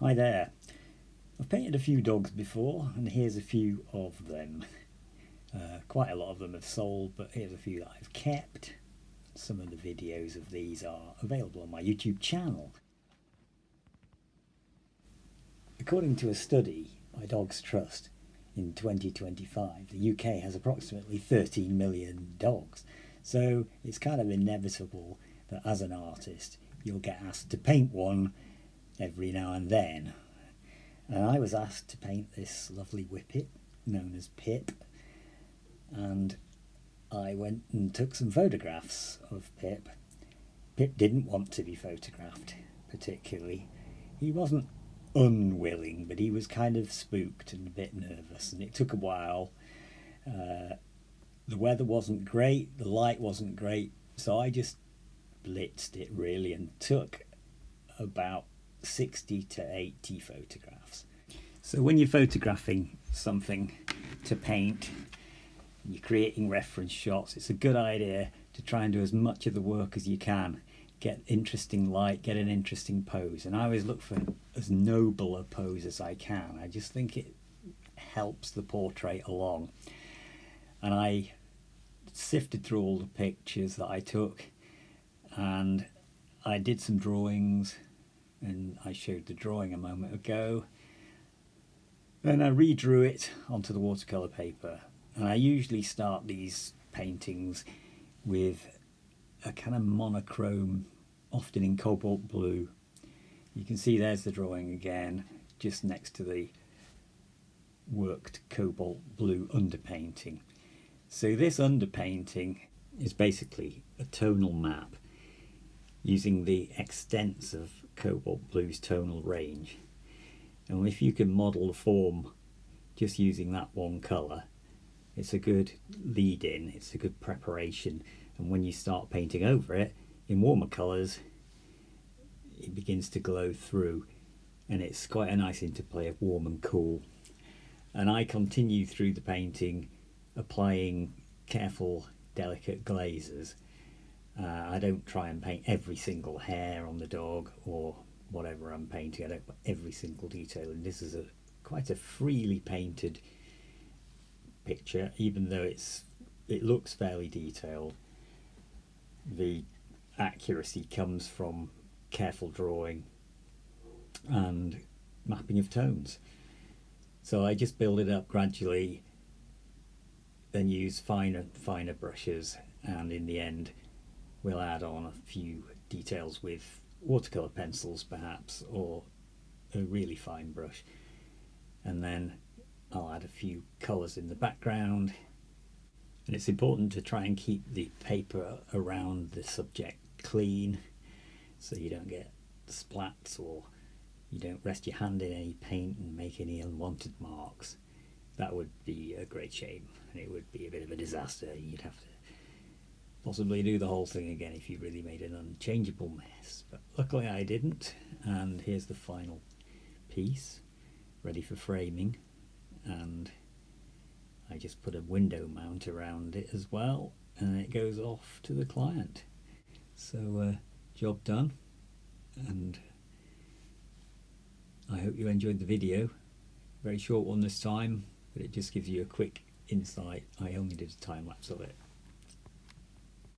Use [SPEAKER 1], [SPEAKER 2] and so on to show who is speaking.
[SPEAKER 1] Hi there. I've painted a few dogs before, and here's a few of them. Quite a lot of them have sold, but here's a few that I've kept. Some of the videos of these are available on my YouTube channel. According to a study by Dogs Trust, in 2025 the UK has approximately 13 million dogs, so it's kind of inevitable that as an artist you'll get asked to paint one every now and then. And I was asked to paint this lovely Whippet known as Pip, and I went and took some photographs of Pip. Pip didn't want to be photographed particularly. He wasn't unwilling, but he was kind of spooked and a bit nervous, and it took a while. The weather wasn't great, the light wasn't great, so I just blitzed it really and took about 60 to 80 photographs. So when you're photographing something to paint, you're creating reference shots, it's a good idea to try and do as much of the work as you can. Get interesting light, get an interesting pose, and I always look for as noble a pose as I can. I just think it helps the portrait along. And I sifted through all the pictures that I took, and I did some drawings, and I showed the drawing a moment ago. Then I redrew it onto the watercolour paper, and I usually start these paintings with a kind of monochrome, often in cobalt blue. You can see there's the drawing again, just next to the worked cobalt blue underpainting. So this underpainting is basically a tonal map using the extents of cobalt blue's tonal range. And if you can model the form just using that one colour, it's a good lead-in, it's a good preparation, and when you start painting over it in warmer colours, it begins to glow through, and it's quite a nice interplay of warm and cool. And I continue through the painting applying careful, delicate glazes. I don't try and paint every single hair on the dog or whatever I'm painting. I don't put every single detail, and this is quite a freely painted picture, even though it looks fairly detailed. The accuracy comes from careful drawing and mapping of tones. So I just build it up gradually, then use finer brushes, and in the end we'll add on a few details with watercolour pencils perhaps, or a really fine brush, and then I'll add a few colours in the background. And it's important to try and keep the paper around the subject clean, so you don't get splats or you don't rest your hand in any paint and make any unwanted marks. That would be a great shame, and it would be a bit of a disaster. You'd have to possibly do the whole thing again if you really made an unchangeable mess, but luckily I didn't. And here's the final piece ready for framing, and I just put a window mount around it as well, and it goes off to the client. So job done, and I hope you enjoyed the video. Very short one this time, but it just gives you a quick insight. I only did a time lapse of it.